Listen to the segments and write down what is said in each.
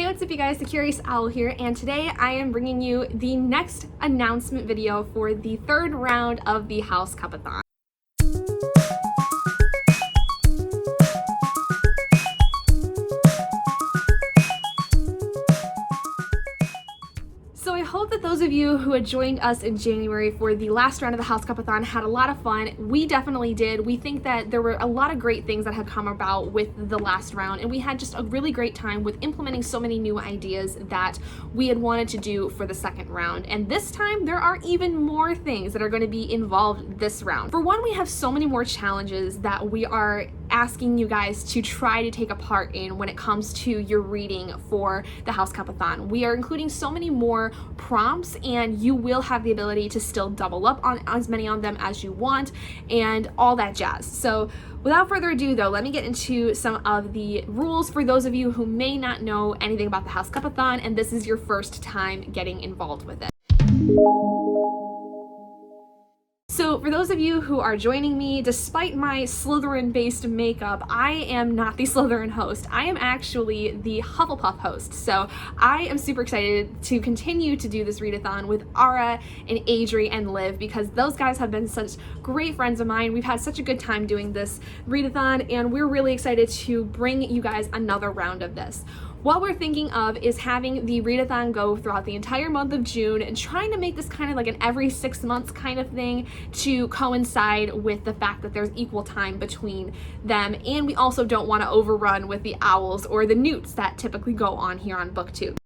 Hey, what's up you guys, the Curious Owl here, and today I am bringing you the next announcement video for the third round of the HouseCupthon. So I hope that those of you who had joined us in January for the last round of the HouseCupthon had a lot of fun. We definitely did. We think that there were a lot of great things that had come about with the last round, and we had just a really great time with implementing so many new ideas that we had wanted to do for the second round. And this time there are even more things that are going to be involved this round. For one, we have so many more challenges that we are asking you guys to try to take a part in when it comes to your reading for the HouseCupthon. We are including so many more prompts, and you will have the ability to still double up on as many on them as you want and all that jazz. So without further ado though, let me get into some of the rules for those of you who may not know anything about the HouseCupthon and this is your first time getting involved with it. So for those of you who are joining me, despite my Slytherin-based makeup, I am not the Slytherin host. I am actually the Hufflepuff host. So I am super excited to continue to do this readathon with Ara and Adri and Liv because those guys have been such great friends of mine. We've had such a good time doing this readathon and we're really excited to bring you guys another round of this. What we're thinking of is having the readathon go throughout the entire month of June and trying to make this kind of like an every 6 months kind of thing to coincide with the fact that there's equal time between them, and we also don't want to overrun with the owls or the newts that typically go on here on BookTube.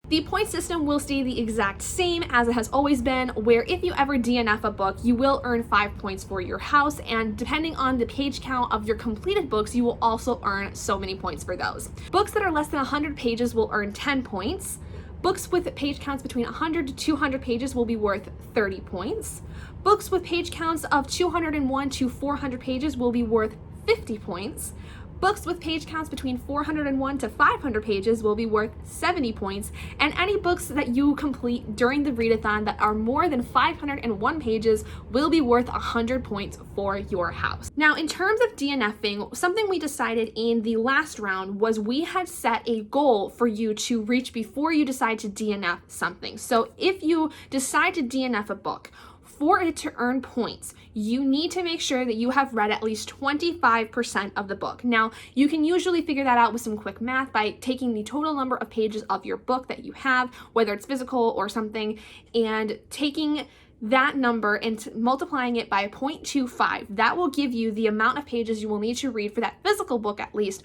The point system will stay the exact same as it has always been, where if you ever DNF a book, you will earn 5 points for your house, and depending on the page count of your completed books, you will also earn so many points for those. Books that are less than 100 pages will earn 10 points. Books with page counts between 100 to 200 pages will be worth 30 points. Books with page counts of 201 to 400 pages will be worth 50 points. Books with page counts between 401 to 500 pages will be worth 70 points, and any books that you complete during the readathon that are more than 501 pages will be worth 100 points for your house. Now, in terms of DNFing, something we decided in the last round was we had set a goal for you to reach before you decide to DNF something. So if you decide to DNF a book, for it to earn points, you need to make sure that you have read at least 25% of the book. Now, you can usually figure that out with some quick math by taking the total number of pages of your book that you have, whether it's physical or something, and taking that number and multiplying it by 0.25. That will give you the amount of pages you will need to read for that physical book at least,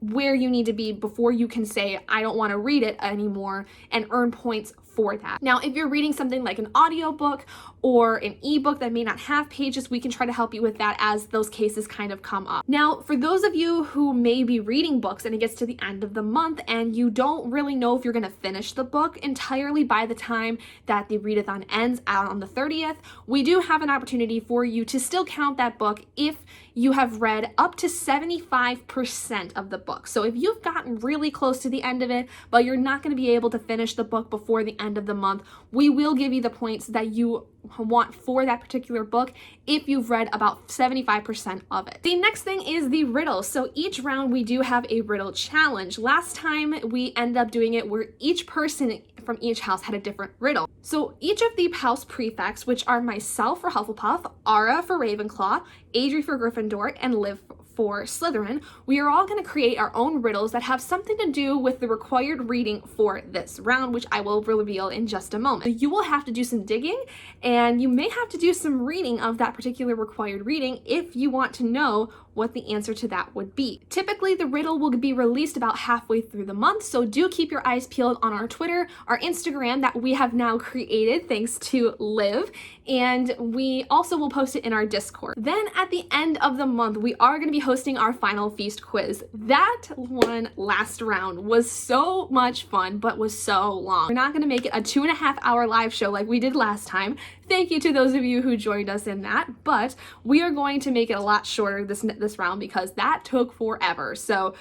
where you need to be before you can say, I don't want to read it anymore, and earn points for that. Now, if you're reading something like an audiobook or an ebook that may not have pages, we can try to help you with that as those cases kind of come up. Now, for those of you who may be reading books and it gets to the end of the month and you don't really know if you're going to finish the book entirely by the time that the readathon ends out on the 30th, we do have an opportunity for you to still count that book if you have read up to 75% of the book. So if you've gotten really close to the end of it, but you're not going to be able to finish the book before the end of the month, we will give you the points that you want for that particular book if you've read about 75% of it. The next thing is the riddle. So each round we do have a riddle challenge. Last time we ended up doing it where each person from each house had a different riddle. So each of the house prefects, which are myself for Hufflepuff, Ara for Ravenclaw, Adri for Gryffindor, and Liv for Slytherin, we are all going to create our own riddles that have something to do with the required reading for this round, which I will reveal in just a moment. You will have to do some digging, and you may have to do some reading of that particular required reading if you want to know what the answer to that would be. Typically, the riddle will be released about halfway through the month, so do keep your eyes peeled on our Twitter, our Instagram that we have now created thanks to Liv, and we also will post it in our Discord. Then at the end of the month, we are going to be hosting our final feast quiz. That one last round was so much fun, but was so long. We're not going to make it a 2.5-hour live show like we did last time. Thank you to those of you who joined us in that, but we are going to make it a lot shorter this round because that took forever. So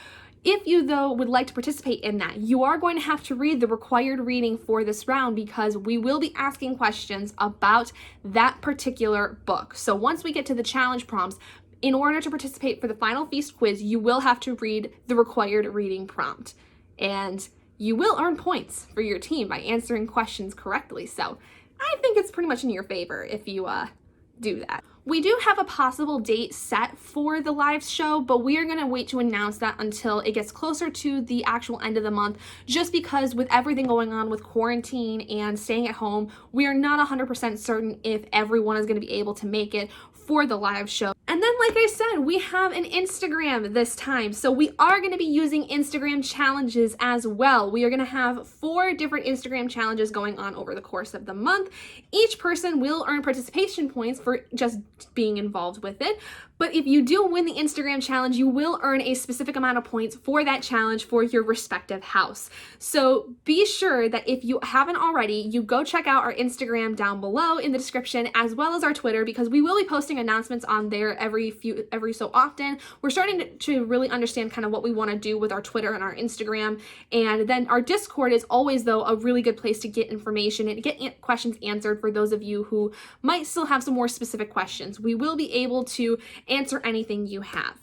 if you, though, would like to participate in that, you are going to have to read the required reading for this round because we will be asking questions about that particular book. So once we get to the challenge prompts, in order to participate for the final feast quiz, you will have to read the required reading prompt. And you will earn points for your team by answering questions correctly. So I think it's pretty much in your favor if you do that. We do have a possible date set for the live show, but we are going to wait to announce that until it gets closer to the actual end of the month, just because with everything going on with quarantine and staying at home, we are not 100% certain if everyone is going to be able to make it for the live show. And then, like I said, we have an Instagram this time. So we are going to be using Instagram challenges as well. We are going to have 4 different Instagram challenges going on over the course of the month. Each person will earn participation points for just being involved with it. But if you do win the Instagram challenge, you will earn a specific amount of points for that challenge for your respective house. So be sure that if you haven't already, you go check out our Instagram down below in the description, as well as our Twitter, because we will be posting announcements on there every so often. We're starting to really understand kind of what we want to do with our Twitter and our Instagram. And then our Discord is always, though, a really good place to get information and get questions answered for those of you who might still have some more specific questions. We will be able to answer anything you have.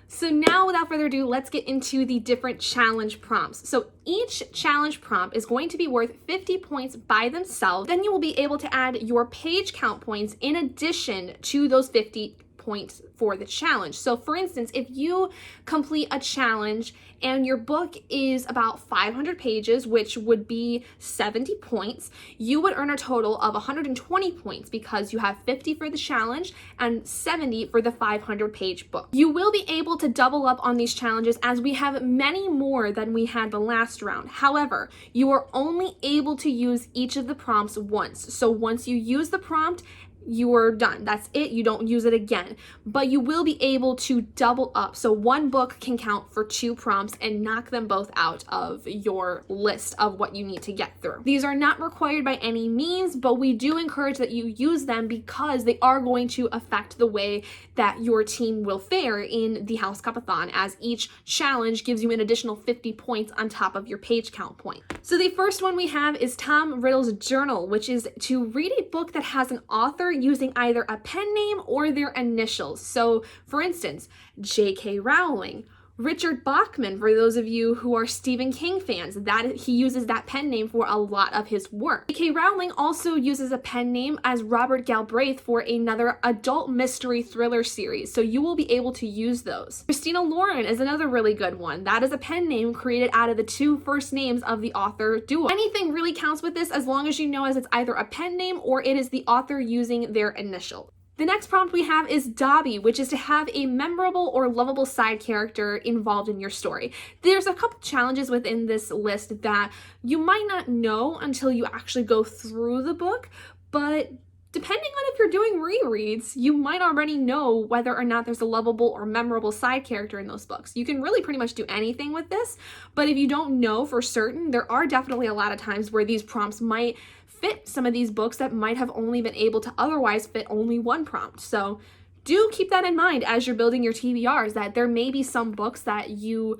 So now, without further ado, let's get into the different challenge prompts. So each challenge prompt is going to be worth 50 points by themselves. Then you will be able to add your page count points in addition to those 50 points for the challenge. So for instance, if you complete a challenge and your book is about 500 pages, which would be 70 points, you would earn a total of 120 points because you have 50 for the challenge and 70 for the 500-page book. You will be able to double up on these challenges as we have many more than we had the last round. However, you are only able to use each of the prompts once. So once you use the prompt, you are done. That's it. You don't use it again. But you will be able to double up. So one book can count for 2 prompts and knock them both out of your list of what you need to get through. These are not required by any means, but we do encourage that you use them because they are going to affect the way that your team will fare in the HouseCupthon, as each challenge gives you an additional 50 points on top of your page count point. So the first one we have is Tom Riddle's journal, which is to read a book that has an author using either a pen name or their initials. So for instance, J.K. Rowling, Richard Bachman, for those of you who are Stephen King fans, that he uses that pen name for a lot of his work. J.K. Rowling also uses a pen name as Robert Galbraith for another adult mystery thriller series, so you will be able to use those. Christina Lauren is another really good one. That is a pen name created out of the 2 first names of the author duo. Anything really counts with this as long as you know as it's either a pen name or it is the author using their initial. The next prompt we have is Dobby, which is to have a memorable or lovable side character involved in your story. There's a couple challenges within this list that you might not know until you actually go through the book, but depending on if you're doing rereads, you might already know whether or not there's a lovable or memorable side character in those books. You can really pretty much do anything with this, but if you don't know for certain, there are definitely a lot of times where these prompts might fit some of these books that might have only been able to otherwise fit only one prompt. So do keep that in mind as you're building your TBRs, that there may be some books that you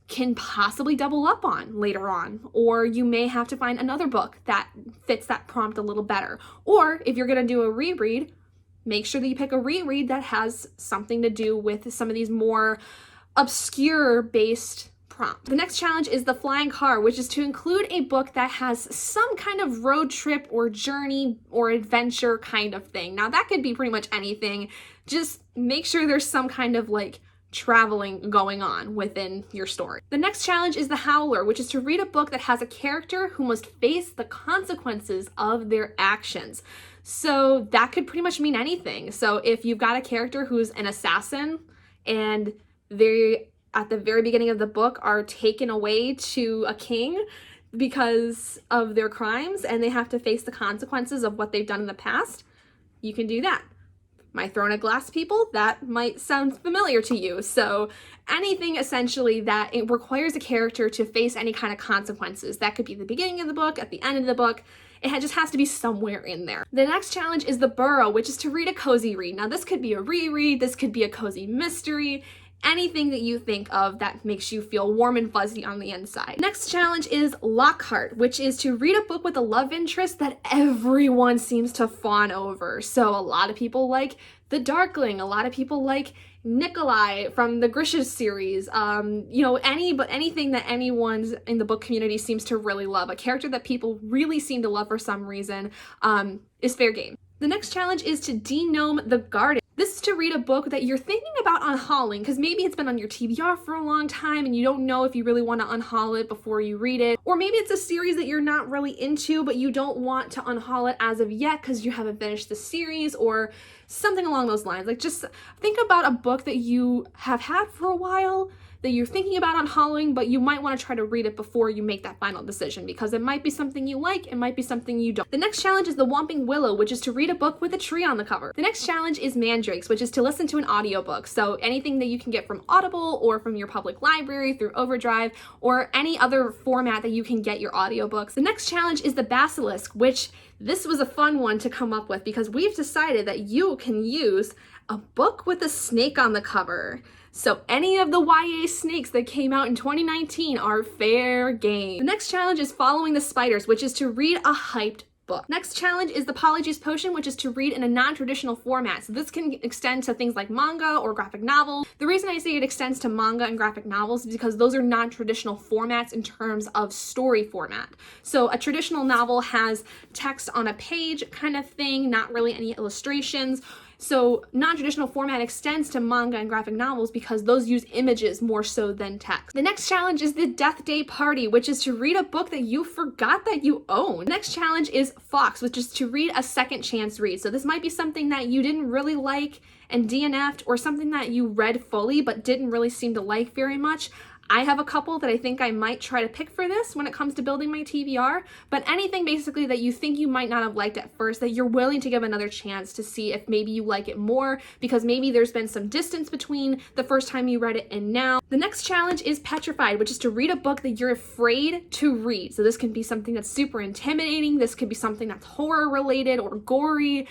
can possibly double up on later on, or you may have to find another book that fits that prompt a little better. Or if you're going to do a reread, make sure that you pick a reread that has something to do with some of these more obscure based prompt. The next challenge is the flying car, which is to include a book that has some kind of road trip or journey or adventure kind of thing. Now that could be pretty much anything. Just make sure there's some kind of like traveling going on within your story. The next challenge is the Howler, which is to read a book that has a character who must face the consequences of their actions. So that could pretty much mean anything. So if you've got a character who's an assassin and they at the very beginning of the book are taken away to a king because of their crimes and they have to face the consequences of what they've done in the past, you can do that. My Throne of Glass people, that might sound familiar to you. So anything essentially that it requires a character to face any kind of consequences. That could be the beginning of the book, at the end of the book. It just has to be somewhere in there. The next challenge is the Burrow, which is to read a cozy read. Now this could be a reread, this could be a cozy mystery. anything that you think of that makes you feel warm and fuzzy on the inside. Next challenge is Lockhart, which is to read a book with a love interest that everyone seems to fawn over. So a lot of people like The Darkling, a lot of people like Nikolai from the Grisha's series, you know, anything that anyone in the book community seems to really love, a character that people really seem to love for some reason, is fair game. The next challenge is to De-Gnome the Garden. This is to read a book that you're thinking about unhauling, because maybe it's been on your TBR for a long time and you don't know if you really want to unhaul it before you read it. Or maybe it's a series that you're not really into, but you don't want to unhaul it as of yet because you haven't finished the series or something along those lines. Like, just think about a book that you have had for a while that you're thinking about unhauling, but you might want to try to read it before you make that final decision, because it might be something you like, it might be something you don't. The next challenge is the Whomping Willow, which is to read a book with a tree on the cover. The next challenge is Mandrakes, which is to listen to an audiobook. So anything that you can get from Audible or from your public library through Overdrive or any other format that you can get your audiobooks. The next challenge is the Basilisk, which this was a fun one to come up with because we've decided that you can use a book with a snake on the cover. So any of the YA snakes that came out in 2019 are fair game. The next challenge is Following the Spiders, which is to read a hyped book. Next challenge is the Polyjuice Potion, which is to read in a non-traditional format. So this can extend to things like manga or graphic novels. The reason I say it extends to manga and graphic novels is because those are non-traditional formats in terms of story format. So a traditional novel has text on a page kind of thing, not really any illustrations. So non-traditional format extends to manga and graphic novels because those use images more so than text. The next challenge is the Death Day Party, which is to read a book that you forgot that you own. The next challenge is Fawkes, which is to read a second chance read. So this might be something that you didn't really like and DNF'd, or something that you read fully but didn't really seem to like very much. I have a couple that I think I might try to pick for this when it comes to building my TBR, but anything basically that you think you might not have liked at first that you're willing to give another chance to see if maybe you like it more, because maybe there's been some distance between the first time you read it and now. The next challenge is Petrified, which is to read a book that you're afraid to read. So this can be something that's super intimidating, this could be something that's horror related or gory.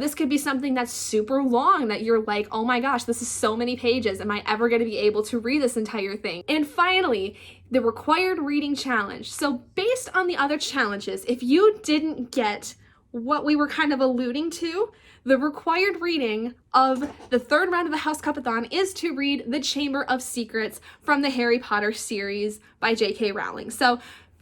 This could be something that's super long that you're like, oh my gosh, this is so many pages. Am I ever going to be able to read this entire thing? And finally, the required reading challenge. So based on the other challenges, if you didn't get what we were kind of alluding to, the required reading of the third round of the HouseCupthon is to read The Chamber of Secrets from the Harry Potter series by J.K. Rowling. So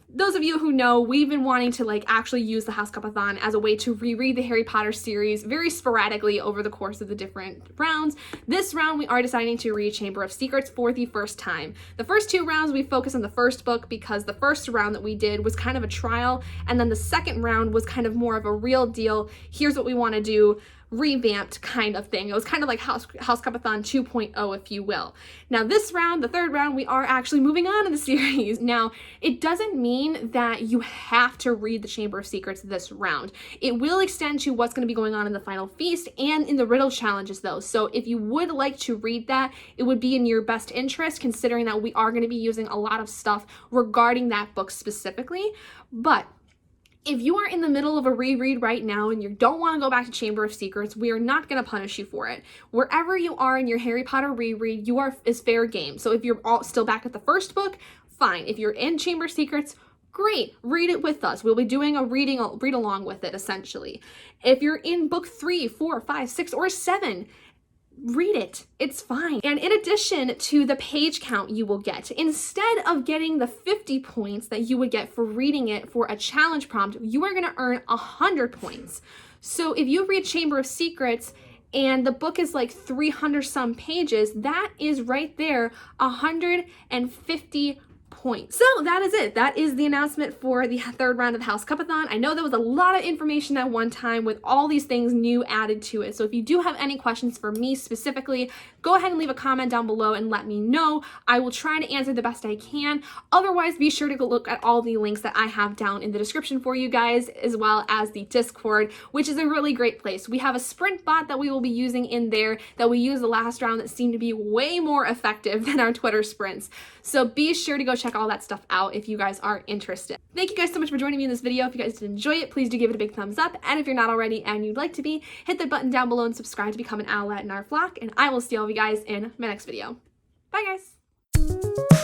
those of you who know, we've been wanting to actually use the HouseCupthon as a way to reread the Harry Potter series very sporadically over the course of the different rounds. This round, we are deciding to read Chamber of Secrets for the first time. The first two rounds, we focus on the first book because the first round that we did was kind of a trial, and then the second round was kind of more of a real deal. Here's what we want to do, revamped kind of thing. It was kind of like HouseCupathon 2.0, if you will. Now this round, the third round, we are actually moving on in the series. Now, it doesn't mean that you have to read the Chamber of Secrets this round. It will extend to what's going to be going on in the Final Feast and in the Riddle challenges though. So if you would like to read that, it would be in your best interest, considering that we are going to be using a lot of stuff regarding that book specifically. But if you are in the middle of a reread right now and you don't want to go back to Chamber of Secrets, we are not going to punish you for it. Wherever you are in your Harry Potter reread, is fair game. So if you're still back at the first book, fine. If you're in Chamber of Secrets, great, read it with us. We'll be doing a read along with it, essentially. If you're in book 3, 4, 5, 6, or 7, read it. It's fine. And in addition to the page count you will get, instead of getting the 50 points that you would get for reading it for a challenge prompt, you are going to earn 100 points. So if you read Chamber of Secrets and the book is like 300 some pages, that is right there 150 points. So that is it. That is the announcement for the third round of the HouseCupthon. I know there was a lot of information at one time with all these things new added to it. So if you do have any questions for me specifically, go ahead and leave a comment down below and let me know. I will try to answer the best I can. Otherwise, be sure to go look at all the links that I have down in the description for you guys, as well as the Discord, which is a really great place. We have a sprint bot that we will be using in there that we used the last round that seemed to be way more effective than our Twitter sprints. So be sure to go check all that stuff out if you guys are interested. Thank you guys so much for joining me in this video. If you guys did enjoy it, please do give it a big thumbs up. And if you're not already and you'd like to be, hit the button down below and subscribe to become an owlet in our flock. And I will see all of you guys in my next video. Bye, guys.